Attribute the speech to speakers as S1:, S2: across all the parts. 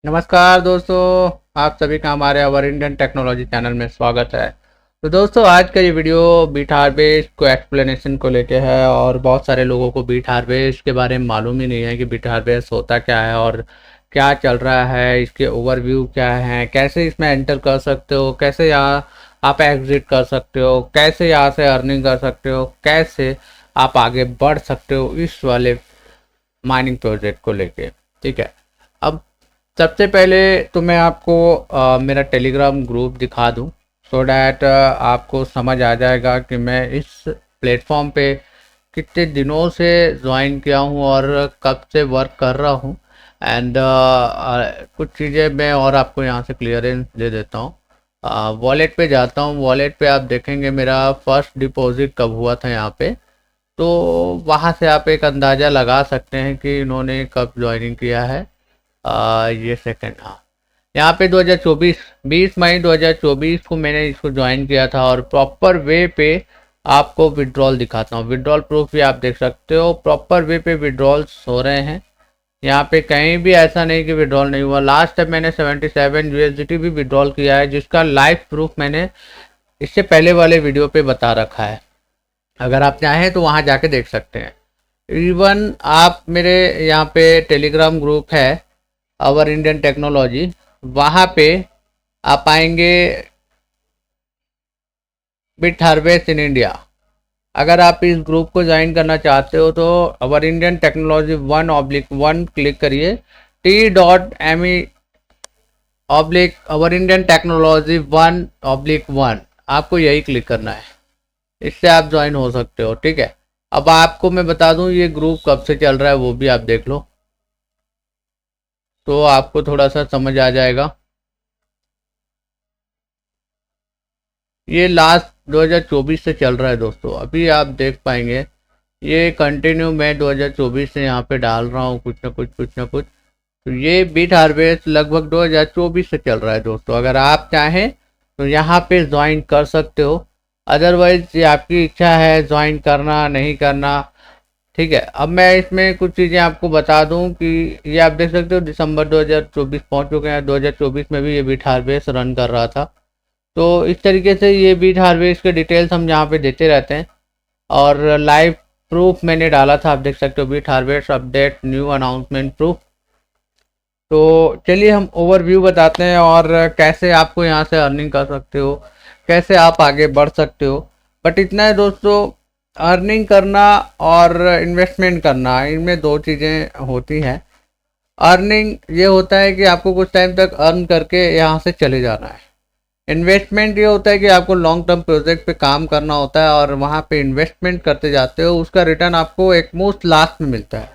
S1: नमस्कार दोस्तों, आप सभी का हमारे अवर इंडियन टेक्नोलॉजी चैनल में स्वागत है। तो दोस्तों, आज का ये वीडियो बीट हार्वेस्ट को एक्सप्लेनेशन को लेके है और बहुत सारे लोगों को बीट हार्वेस्ट के बारे में मालूम ही नहीं है कि बीट हार्वेस्ट होता क्या है और क्या चल रहा है, इसके ओवरव्यू क्या है, कैसे इसमें एंटर कर सकते हो, कैसे यहाँ आप एग्जिट कर सकते हो, कैसे यहाँ से अर्निंग कर सकते हो, कैसे आप आगे बढ़ सकते हो इस वाले माइनिंग प्रोजेक्ट को लेके। ठीक है, अब सबसे पहले तो मैं आपको मेरा टेलीग्राम ग्रुप दिखा दूं सो डैट आपको समझ आ जाएगा कि मैं इस प्लेटफॉर्म पे कितने दिनों से ज्वाइन किया हूं और कब से वर्क कर रहा हूं। एंड कुछ चीज़ें मैं और आपको यहां से क्लियरेंस दे देता हूं। वॉलेट पे जाता हूं, वॉलेट पे आप देखेंगे मेरा फर्स्ट डिपॉजिट कब हुआ था यहाँ पे। तो वहाँ से आप एक अंदाज़ा लगा सकते हैं कि इन्होंने कब ज्वाइनिंग किया है। ये सेकंड, हाँ, यहाँ पे 2024 20 मई 2024 को मैंने इसको ज्वाइन किया था और प्रॉपर वे पे आपको विड्रॉल दिखाता हूँ। विड्रॉल प्रूफ भी आप देख सकते हो, प्रॉपर वे पे विड्रॉल्स हो रहे हैं। यहाँ पे कहीं भी ऐसा नहीं कि विड्रॉल नहीं हुआ। लास्ट टाइम मैंने 77 यूएसडीटी भी विड्रॉल किया है, जिसका लाइव प्रूफ मैंने इससे पहले वाले वीडियो पे बता रखा है। अगर आप चाहें तो वहाँ जाके देख सकते हैं। इवन आप मेरे यहाँ पे टेलीग्राम ग्रुप है अवर इंडियन टेक्नोलॉजी, वहाँ पे आप आएंगे बिट हार्वेस्ट इन इंडिया। अगर आप इस ग्रुप को ज्वाइन करना चाहते हो तो अवर इंडियन टेक्नोलॉजी 1/1 क्लिक करिए, t.me अवर इंडियन टेक्नोलॉजी 1/1 आपको यही क्लिक करना है, इससे आप ज्वाइन हो सकते हो। ठीक है, अब आपको मैं बता दूं ये ग्रुप कब से चल रहा है वो भी आप देख लो, तो आपको थोड़ा सा समझ आ जाएगा। ये लास्ट 2024 से चल रहा है दोस्तों। अभी आप देख पाएंगे ये कंटिन्यू मैं 2024 से यहाँ पे डाल रहा हूँ कुछ ना कुछ। तो ये बीट हार्वेस्ट लगभग 2024 से चल रहा है दोस्तों। अगर आप चाहें तो यहाँ पे ज्वाइन कर सकते हो, अदरवाइज ये आपकी इच्छा है ज्वाइन करना नहीं करना। ठीक है, अब मैं इसमें कुछ चीज़ें आपको बता दूं कि ये आप देख सकते हो दिसंबर 2024 पहुंच चुके हैं। 2024 में भी ये बीट हार्वेस्ट रन कर रहा था। तो इस तरीके से ये बीट हार्वेस्ट के डिटेल्स हम यहाँ पे देते रहते हैं और लाइव प्रूफ मैंने डाला था, आप देख सकते हो Bit Harvest update new announcement proof. तो चलिए हम ओवरव्यू बताते हैं और कैसे आपको यहाँ से अर्निंग कर सकते हो, कैसे आप आगे बढ़ सकते हो। बट इतना है दोस्तों, अर्निंग करना और इन्वेस्टमेंट करना, इनमें दो चीज़ें होती हैं। अर्निंग ये होता है कि आपको कुछ टाइम तक अर्न करके यहाँ से चले जाना है। इन्वेस्टमेंट ये होता है कि आपको लॉन्ग टर्म प्रोजेक्ट पे काम करना होता है और वहाँ पे इन्वेस्टमेंट करते जाते हो, उसका रिटर्न आपको एक मोस्ट लास्ट में मिलता है।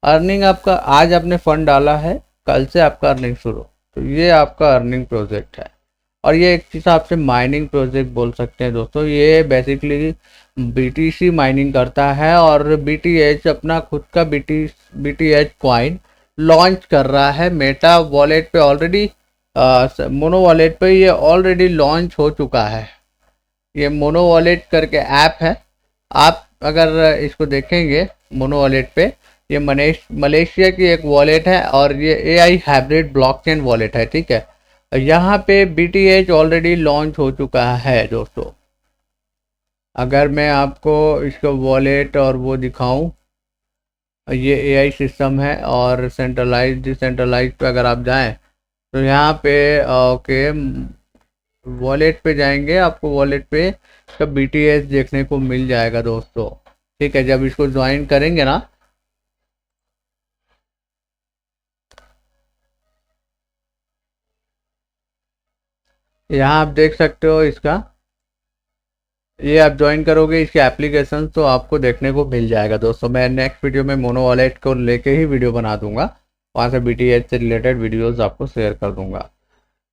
S1: अर्निंग आपका आज आपने फंड डाला है, कल से आपका अर्निंग शुरू, तो ये आपका अर्निंग प्रोजेक्ट है। और ये एक हिसाब से माइनिंग प्रोजेक्ट बोल सकते हैं दोस्तों। ये बेसिकली बीटीसी माइनिंग करता है और बीटीएच अपना खुद का बीटीएच कॉइन लॉन्च कर रहा है मेटा वॉलेट पे। ऑलरेडी मोनो वॉलेट पे ये ऑलरेडी लॉन्च हो चुका है। ये मोनो वॉलेट करके ऐप है, आप अगर इसको देखेंगे मोनो वॉलेट पे, ये मलेशिया की एक वॉलेट है और ये एआई हाइब्रिड ब्लॉकचेन वॉलेट है। ठीक है, यहाँ पे बीटीएच ऑलरेडी लॉन्च हो चुका है दोस्तों। अगर मैं आपको इसका वॉलेट और वो दिखाऊं, ये एआई सिस्टम है और सेंट्रलाइज डिसेंट्रलाइज पे अगर आप जाएं तो यहाँ पे ओके वॉलेट पे जाएंगे, आपको वॉलेट पे का बीटीएस देखने को मिल जाएगा दोस्तों। ठीक है, जब इसको ज्वाइन करेंगे ना, यहाँ आप देख सकते हो इसका, ये आप ज्वाइन करोगे इसके एप्लीकेशन तो आपको देखने को मिल जाएगा दोस्तों। मैं नेक्स्ट वीडियो में मोनो वॉलेट को लेके ही वीडियो बना दूंगा, वहाँ से बीटीएच से रिलेटेड वीडियोस आपको शेयर कर दूंगा।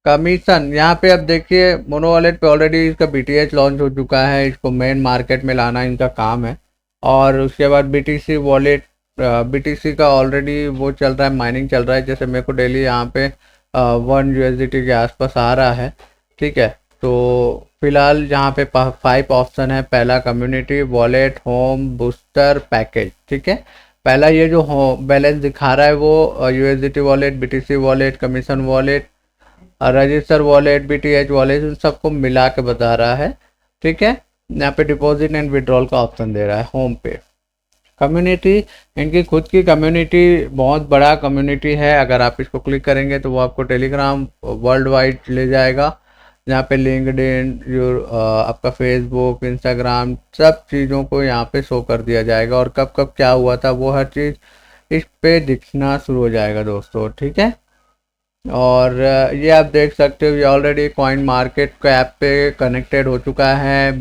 S1: कमीशन यहाँ पे आप देखिए, मोनो वॉलेट पे ऑलरेडी इसका बीटीएच लॉन्च हो चुका है, इसको मेन मार्केट में लाना इनका काम है। और उसके बाद बीटीसी वॉलेट, बीटीसी का ऑलरेडी वो चल रहा है, माइनिंग चल रहा है। जैसे मेरे को डेली यहाँ पे 1 यूएसडीटी के आसपास आ रहा है। ठीक है, तो फिलहाल यहाँ पे 5 ऑप्शन है। पहला community, wallet, home, booster, package. ठीक है, पहला ये जो बैलेंस दिखा रहा है वो USDT wallet, BTC wallet, commission wallet, register wallet, BTH wallet, उन सबको मिला के बता रहा है। ठीक है, यहाँ पे डिपॉजिट एंड विड्रॉल का ऑप्शन दे रहा है होम पे। कम्युनिटी, इनकी खुद की कम्युनिटी, बहुत बड़ा कम्युनिटी है। अगर आप इसको क्लिक करेंगे तो वो आपको टेलीग्राम वर्ल्ड वाइड ले जाएगा, जहाँ पे लिंक्डइन, आपका फेसबुक, इंस्टाग्राम, सब चीज़ों को यहाँ पे शो कर दिया जाएगा, और कब कब क्या हुआ था वो हर चीज़ इस पे दिखना शुरू हो जाएगा दोस्तों। ठीक है, और ये आप देख सकते हो, ये ऑलरेडी कॉइन मार्केट के ऐप पे कनेक्टेड हो चुका है।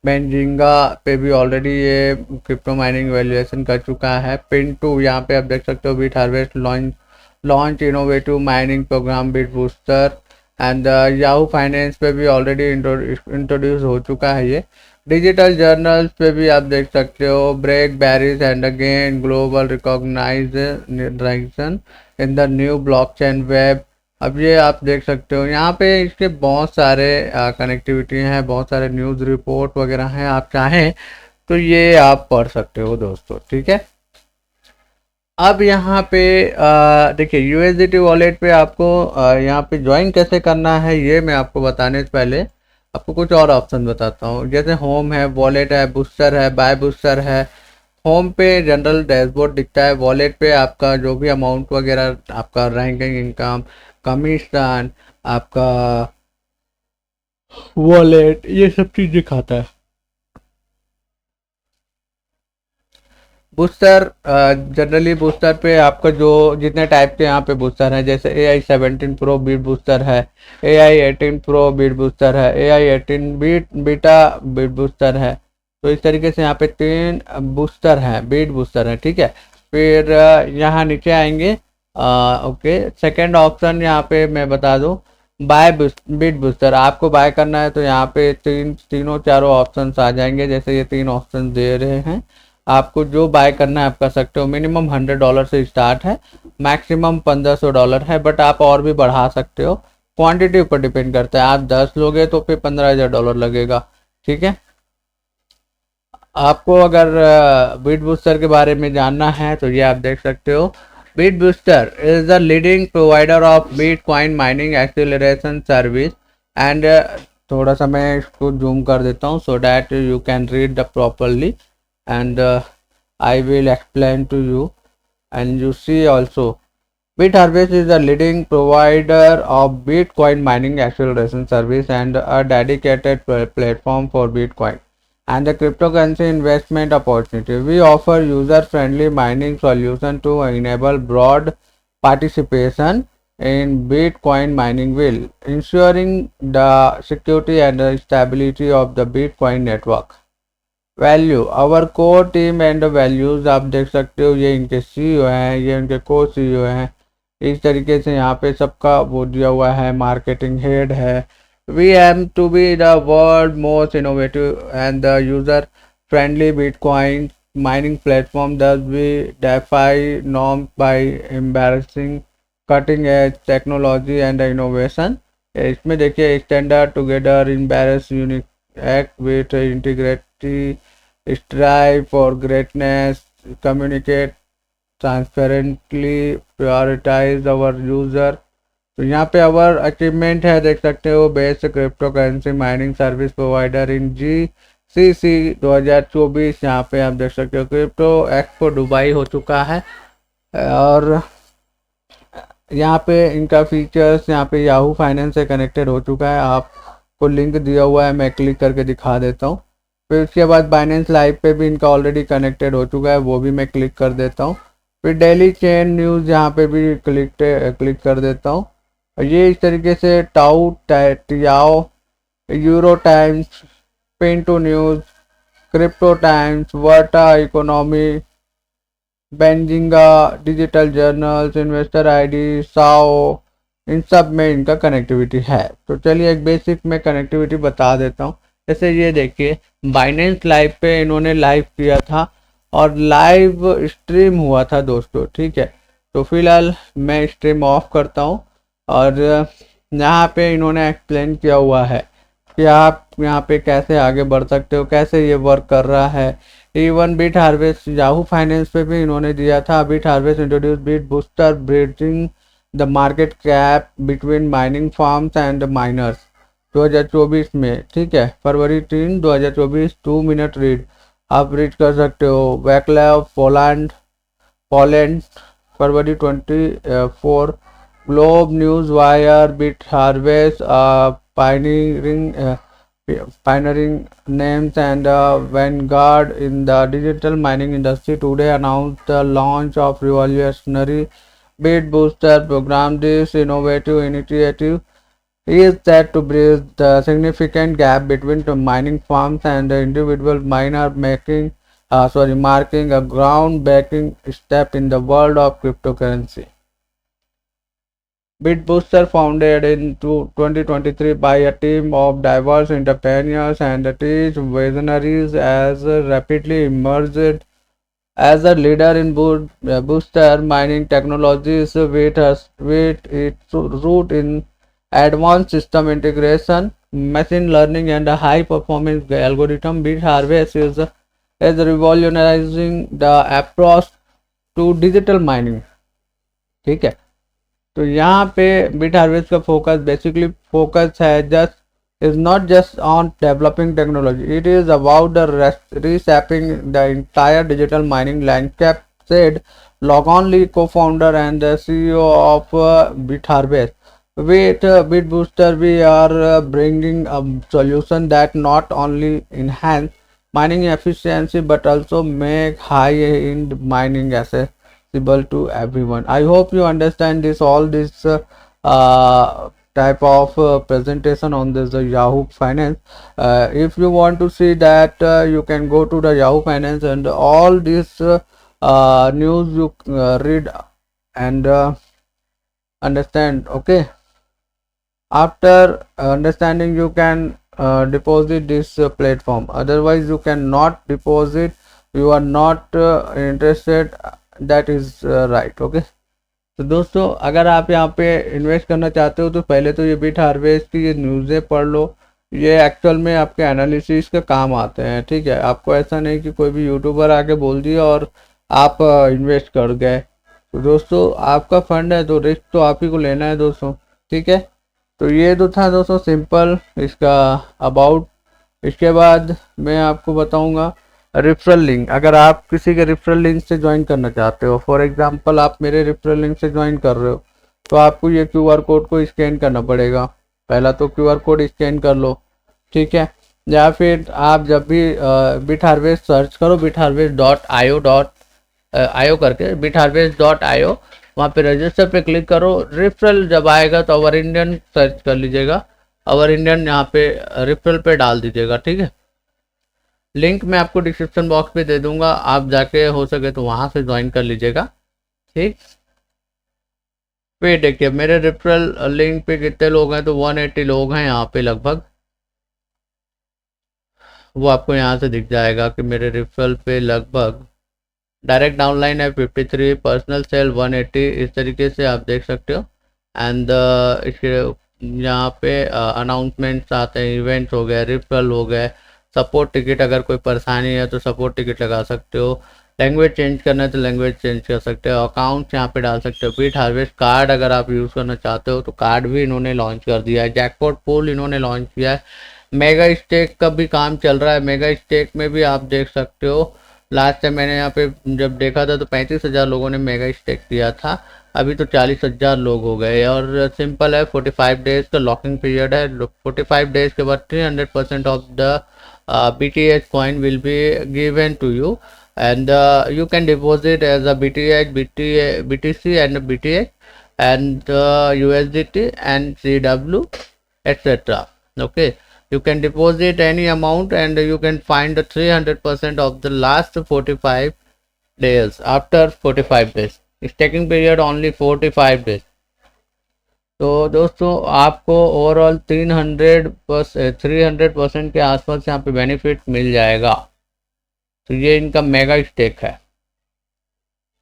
S1: बेंजिंगा पे भी ऑलरेडी ये क्रिप्टो माइनिंग वैल्यूएशन कर चुका है। पिन टू, यहाँ पे आप देख सकते हो, Bit Harvest launch innovative mining program Bit Booster, and Yahoo finance पे भी ऑलरेडी इंट्रोड्यूस हो चुका है ये। डिजिटल जर्नल्स पे भी आप देख सकते हो, break barriers and again global recognition in the new blockchain web. अब ये आप देख सकते हो, यहाँ पे इसके बहुत सारे कनेक्टिविटी हैं, बहुत सारे न्यूज़ रिपोर्ट वगैरह हैं। आप चाहें तो ये आप पढ़ सकते हो दोस्तों। ठीक है, अब यहाँ पे देखिए यूएसडीटी वॉलेट पे आपको यहाँ पे ज्वाइन कैसे करना है, ये मैं आपको बताने से पहले आपको कुछ और ऑप्शन बताता हूँ। जैसे होम है, वॉलेट है, बूस्टर है, बाय बूस्टर है। होम पे जनरल डैशबोर्ड दिखता है, वॉलेट पे आपका जो भी अमाउंट वगैरह, आपका रैंकिंग, इनकम, कमीशन, आपका वॉलेट, ये सब चीज़ दिखाता है। बूस्टर, जनरली बूस्टर पे आपका जो जितने टाइप के यहाँ पे बूस्टर हैं, जैसे AI-17 प्रो बीट बूस्टर है, AI-18 प्रो बीट बूस्टर है, AI-18 बीटा बीट बूस्टर है। तो इस तरीके से यहाँ पे 3 बूस्टर हैं, बीट बूस्टर हैं। ठीक है, फिर यहाँ नीचे आएंगे। ओके, सेकेंड ऑप्शन यहाँ पे मैं बता दूँ, बाय बीट बूस्टर। आपको बाय करना है तो यहाँ पे तीनों चारों ऑप्शन आ जाएंगे, जैसे ये 3 ऑप्शन दे रहे हैं। आपको जो बाय करना है आप कर सकते हो। मिनिमम $100 से स्टार्ट है, मैक्सिमम $1500 है, बट आप और भी बढ़ा सकते हो। क्वांटिटी ऊपर डिपेंड करता है, आप 10 लोगे तो फिर $15,000 लगेगा। ठीक है, आपको अगर बीट बूस्टर के बारे में जानना है तो ये आप देख सकते हो। Bit Booster is the leading provider of bitcoin mining acceleration service, and थोड़ा सा मैं इसको जूम कर देता हूँ so that you can read the properly, and I will explain to you, and you see also BitHarvest is the leading provider of Bitcoin mining acceleration service and a dedicated platform for Bitcoin and the cryptocurrency investment opportunity. We offer user-friendly mining solution to enable broad participation in Bitcoin mining will, ensuring the security and the stability of the Bitcoin network. Value, our core team and values, आप देख सकते हो, ये इनके CEO हैं, ये इनके को CEO हैं। इस तरीके से यहाँ पे सबका वो दिया हुआ है, मार्केटिंग हेड है। We aim to be the world most innovative and the user friendly bitcoin mining platform, thus we defy norm by embracing cutting edge technology and innovation. इसमें देखिए, standard together embrace unique act with integrity, strive for greatness, communicate transparently, prioritize our user। तो यहाँ पे अवर achievement है, देख सकते हो, best crypto currency mining service provider in GCC 2024। यहाँ पे आप देख सकते हो क्रिप्टो एक्सपो दुबई हो चुका है, और यहाँ पे इनका फीचर्स, यहाँ पे याहू फाइनेंस से कनेक्टेड हो चुका है। आपको लिंक दिया हुआ है, मैं क्लिक करके दिखा देता हूँ। फिर उसके बाद बाइनेंस लाइव पे भी इनका ऑलरेडी कनेक्टेड हो चुका है, वो भी मैं क्लिक कर देता हूँ। फिर डेली चेन न्यूज़ यहाँ पे भी क्लिक कर देता हूँ। ये इस तरीके से टियाओ, यूरो टाइम्स, पिंटू न्यूज़, क्रिप्टो टाइम्स, वर्टा economy, Benzinga, digital journals, investor ID, साओ, इन सब में इनका कनेक्टिविटी है। तो चलिए एक बेसिक में कनेक्टिविटी बता देता हूँ। जैसे ये देखिए, बाइनेंस लाइव पे इन्होंने लाइव किया था और लाइव स्ट्रीम हुआ था दोस्तों। ठीक है, तो फिलहाल मैं स्ट्रीम ऑफ करता हूँ, और यहाँ पे इन्होंने एक्सप्लेन किया हुआ है कि आप यहाँ पे कैसे आगे बढ़ सकते हो, कैसे ये वर्क कर रहा है। Even bit harvest Yahoo finance पे भी इन्होंने दिया था। Bit harvest introduce bit booster bridging the market cap between mining farms and miners 2024 में, ठीक है, फरवरी 3 2024, 2 मिनट रीड आप रीड कर सकते हो। वैक्लाव पोलैंड फरवरी 24, globe news wire bit harvest pioneering names and vanguard in the digital mining industry today announced the launch of revolutionary bit booster program. This innovative initiative is set to bridge the significant gap between the mining farms and the individual miner, marking a groundbreaking step in the world of cryptocurrency. BitBooster, founded in 2023 by a team of diverse entrepreneurs and teach visionaries, has rapidly emerged as a leader in booster mining technologies with its root in advanced system integration, machine learning, and a high-performance algorithm. BitHarvest is revolutionizing the approach to digital mining. ठीक है, तो यहाँ पे bit harvest का focus है is not just on developing technology, it is about the reshaping the entire digital mining landscape, said Logan Lee, co-founder and the CEO of BitHarvest. With BitBooster, we are bringing a solution that not only enhance mining efficiency but also make high-end mining accessible to everyone. I hope you understand this type of presentation on this Yahoo Finance. If you want to see that, you can go to the Yahoo Finance, and all this news you read and understand. Okay, after understanding, you can deposit this platform. Otherwise you cannot deposit. You are not interested, that is right. Okay, तो दोस्तों अगर आप यहाँ पे invest करना चाहते हो तो पहले तो ये बिट हार्वेस्ट की ये न्यूज़ें पढ़ लो। ये एक्चुअल में आपके एनालिसिस के काम आते हैं, ठीक है। आपको ऐसा नहीं कि कोई भी यूट्यूबर आके बोल दिया और आप इन्वेस्ट कर गए। तो दोस्तों आपका फंड है तो रिस्क तो आप ही को लेना है दोस्तों, ठीक है। तो ये तो था दोस्तों सिंपल इसका अबाउट। इसके बाद मैं आपको बताऊँगा रेफरल लिंक। अगर आप किसी के रेफरल लिंक से ज्वाइन करना चाहते हो, फॉर एग्जांपल आप मेरे रेफरल लिंक से ज्वाइन कर रहे हो, तो आपको ये QR कोड को स्कैन करना पड़ेगा। पहला तो QR कोड स्कैन कर लो, ठीक है। या फिर आप जब भी बिट हार्वेस्ट सर्च करो, bitharvest.io करके bitharvest.io, वहाँ पे रजिस्टर पे क्लिक करो। रेफरल जब आएगा तो अवर इंडियन सर्च कर लीजिएगा, अवर इंडियन यहाँ पे रेफरल पे डाल दीजिएगा, ठीक है। लिंक मैं आपको डिस्क्रिप्शन बॉक्स पे दे दूंगा, आप जाके हो सके तो वहां से ज्वाइन कर लीजिएगा, ठीक। फिर देखिए मेरे रेफरल लिंक पे कितने लोग हैं, तो 180 लोग हैं यहाँ पे लगभग। वो आपको यहाँ से दिख जाएगा कि मेरे रेफरल पे लगभग डायरेक्ट डाउनलाइन है 53, पर्सनल सेल 180, इस तरीके से आप देख सकते हो। एंड इसके यहाँ पे अनाउंसमेंट्स आते हैं, इवेंट्स हो गए, रेफरल हो गए, सपोर्ट टिकट। अगर कोई परेशानी है तो सपोर्ट टिकट लगा सकते हो, लैंग्वेज चेंज करना है तो लैंग्वेज चेंज कर सकते हो, अकाउंट्स यहाँ पे डाल सकते हो। बिट हार्वेस्ट कार्ड अगर आप यूज़ करना चाहते हो तो कार्ड भी इन्होंने लॉन्च कर दिया है। जैकपॉट पूल इन्होंने लॉन्च किया है। मेगा स्टेक का भी काम चल रहा है। मेगा स्टेक में भी आप देख सकते हो, लास्ट टाइम मैंने यहाँ पे जब देखा था तो 35,000 लोगों ने मेगा स्टेक किया था, अभी तो 40,000 लोग हो गए। और सिंपल है, 45 डेज का लॉकिंग पीरियड है। 45 डेज के बाद 300% of the BTH coin will be given to you, and you can deposit as a BTC and BTH and USDT and CW, etc. Okay, you can deposit any amount and you can find the 300% of the last 45 days. After 45 days, staking period only 45 days. तो दोस्तों आपको overall 300% के आसपास यहाँ पे benefit मिल जाएगा। तो ये इनका मेगा स्टेक है।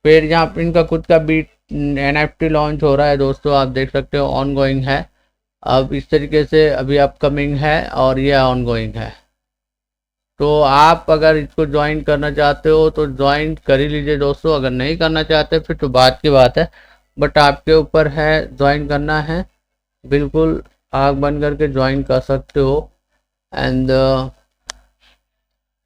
S1: फिर यहाँ पे इनका खुद का भी NFT लॉन्च हो रहा है दोस्तों, आप देख सकते हो, ऑन गोइंग है। अब इस तरीके से अभी अपकमिंग है और ये ऑनगोइंग है। तो आप अगर इसको ज्वाइन करना चाहते हो तो ज्वाइन कर ही लीजिए दोस्तों, अगर नहीं करना चाहते फिर तो बात की बात है, बट आपके ऊपर है, ज्वाइन करना है बिल्कुल आग बंद करके ज्वाइन कर सकते हो। एंड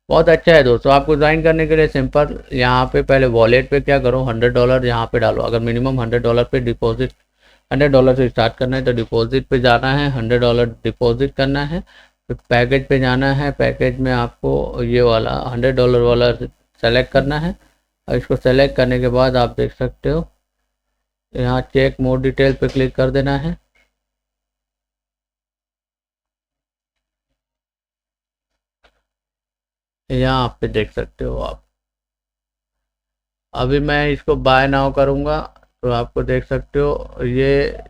S1: बहुत अच्छा है दोस्तों। आपको ज्वाइन करने के लिए सिंपल यहाँ पे पहले वॉलेट पे क्या करो, $100 यहाँ पे डालो। अगर मिनिमम $100 पे डिपॉजिट, $100 से स्टार्ट करना है तो डिपॉजिट पे जाना है, $100 डिपॉजिट करना है। फिर पैकेज पे जाना है, पैकेज में आपको ये वाला $100 वाला सेलेक्ट करना है। और इसको सेलेक्ट करने के बाद आप देख सकते हो यहाँ चेक मोर डिटेल पे क्लिक कर देना है। यहाँ पे देख सकते हो आप। अभी मैं इसको बाय नाउ करूँगा तो आपको देख सकते हो ये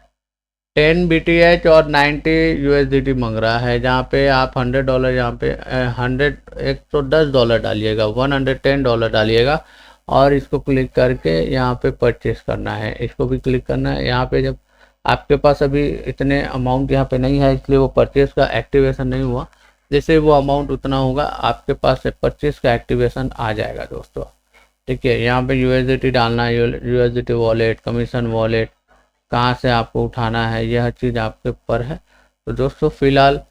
S1: 10 BTH और 90 USDT मांग रहा है, जहाँ पे आप $100 यहाँ पे 110 डालिएगा, $110 डालिएगा और इसको क्लिक करके यहाँ पे परचेस करना है। इसको भी क्लिक करना है। यहाँ पे जब आपके पास अभी इतने अमाउंट यहाँ पे नहीं है इसलिए वो परचेस का एक्टिवेशन नहीं हुआ, जैसे वो अमाउंट उतना होगा आपके पास परचेस का एक्टिवेशन आ जाएगा दोस्तों। ठीक है, यहाँ पे USDT डालना है, USDT वॉलेट, कमीशन वॉलेट, कहाँ से आपको उठाना है, यह चीज़ आपके ऊपर है। तो दोस्तों फिलहाल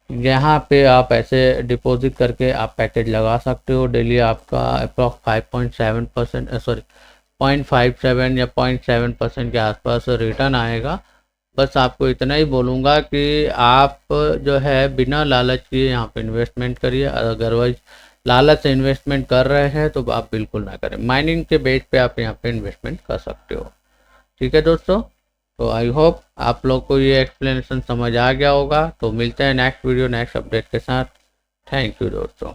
S1: यहाँ पे आप ऐसे डिपॉजिट करके आप पैकेज लगा सकते हो। डेली आपका अप्रॉक्स 5.7% सॉरी 0.57 या 0.7% के आसपास रिटर्न आएगा। बस आपको इतना ही बोलूँगा कि आप जो है बिना लालच किए यहाँ पे इन्वेस्टमेंट करिए, अदरवाइज लालच से इन्वेस्टमेंट कर रहे हैं तो आप बिल्कुल ना करें। माइनिंग के बेस पे आप यहाँ पे इन्वेस्टमेंट कर सकते हो। ठीक है दोस्तों, तो आई होप आप लोग को ये एक्सप्लेनेशन समझ आ गया होगा। तो मिलते हैं नेक्स्ट वीडियो नेक्स्ट अपडेट के साथ। थैंक यू दोस्तों।